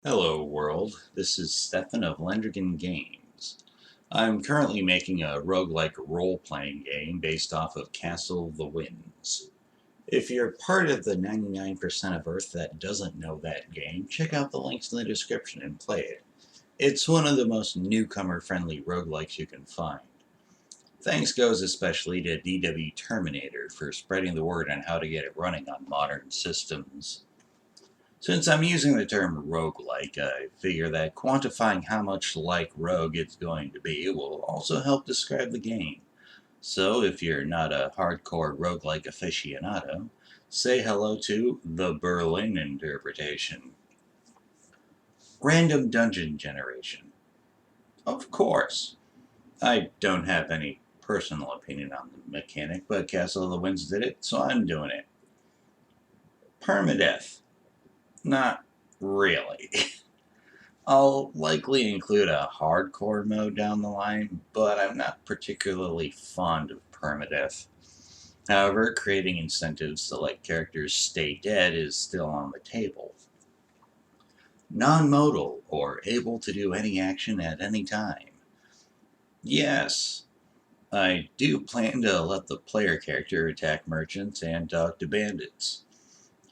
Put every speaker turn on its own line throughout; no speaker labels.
Hello world, this is Stefan of Lendrigan Games. I'm currently making a roguelike role-playing game based off of Castle of the Winds. If you're part of the 99% of Earth that doesn't know that game, check out the links in the description and play it. It's one of the most newcomer-friendly roguelikes you can find. Thanks goes especially to DW Terminator for spreading the word on how to get it running on modern systems. Since I'm using the term roguelike, I figure that quantifying how much like Rogue it's going to be will also help describe the game. So if you're not a hardcore roguelike aficionado, say hello to the Berlin interpretation. Random dungeon generation. Of course. I don't have any personal opinion on the mechanic, but Castle of the Winds did it, so I'm doing it. Permadeath. Not really. I'll likely include a hardcore mode down the line, but I'm not particularly fond of permadeath. However, creating incentives to let characters stay dead is still on the table. Non-modal, or able to do any action at any time. Yes, I do plan to let the player character attack merchants and talk to bandits.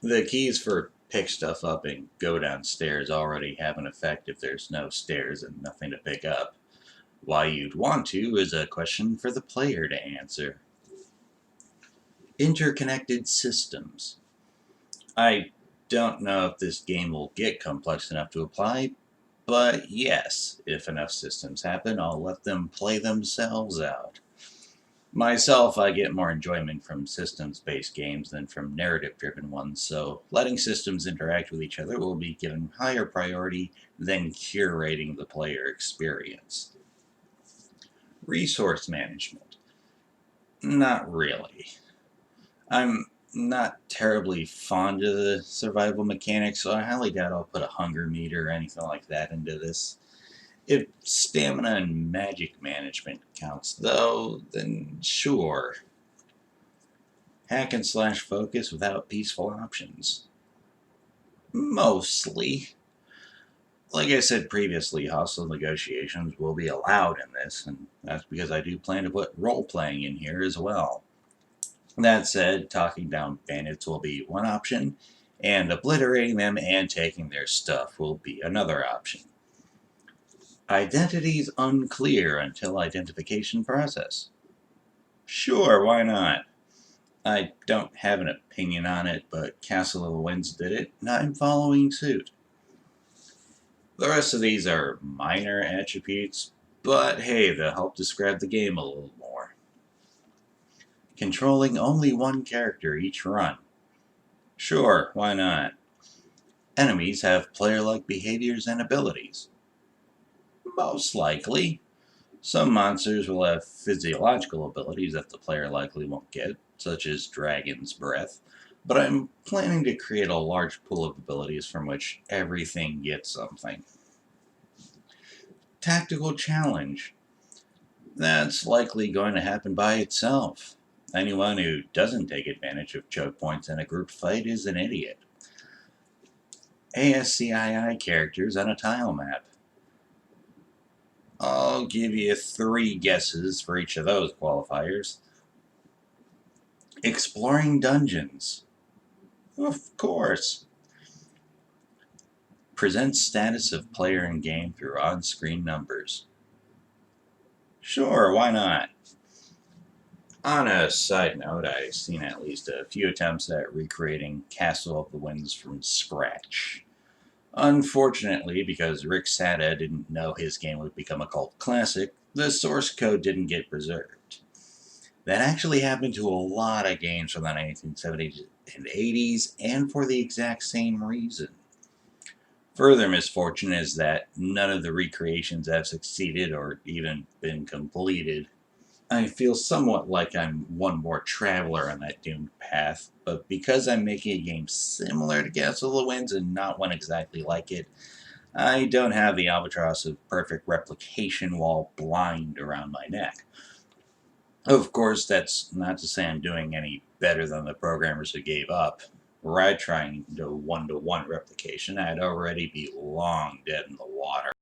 The keys for pick stuff up and go downstairs already have an effect if there's no stairs and nothing to pick up. Why you'd want to is a question for the player to answer. Interconnected systems. I don't know if this game will get complex enough to apply, but yes, if enough systems happen, I'll let them play themselves out. Myself, I get more enjoyment from systems-based games than from narrative-driven ones, so letting systems interact with each other will be given higher priority than curating the player experience. Resource management. Not really. I'm not terribly fond of the survival mechanics, so I highly doubt I'll put a hunger meter or anything like that into this. If stamina and magic management counts, though, then sure. Hack and slash focus without peaceful options. Mostly. Like I said previously, hostile negotiations will be allowed in this, and that's because I do plan to put role-playing in here as well. That said, talking down bandits will be one option, and obliterating them and taking their stuff will be another option. Identities unclear until identification process. Sure, why not? I don't have an opinion on it, but Castle of the Winds did it, and I'm following suit. The rest of these are minor attributes, but hey, they'll help describe the game a little more. Controlling only one character each run. Sure, why not? Enemies have player-like behaviors and abilities. Most likely. Some monsters will have physiological abilities that the player likely won't get, such as Dragon's Breath, but I'm planning to create a large pool of abilities from which everything gets something. Tactical challenge. That's likely going to happen by itself. Anyone who doesn't take advantage of choke points in a group fight is an idiot. ASCII characters on a tile map. I'll give you 3 guesses for each of those qualifiers. Exploring dungeons. Of course. Presents status of player in game through on-screen numbers. Sure, why not? On a side note, I've seen at least a few attempts at recreating Castle of the Winds from scratch. Unfortunately, because Rick Sada didn't know his game would become a cult classic, the source code didn't get preserved. That actually happened to a lot of games from the 1970s and 80s, and for the exact same reason. Further misfortune is that none of the recreations have succeeded or even been completed. I feel somewhat like I'm one more traveler on that doomed path, but because I'm making a game similar to Castle of the Winds and not one exactly like it, I don't have the albatross of perfect replication while blind around my neck. Of course, that's not to say I'm doing any better than the programmers who gave up. Were I trying to one-to-one replication, I'd already be long dead in the water.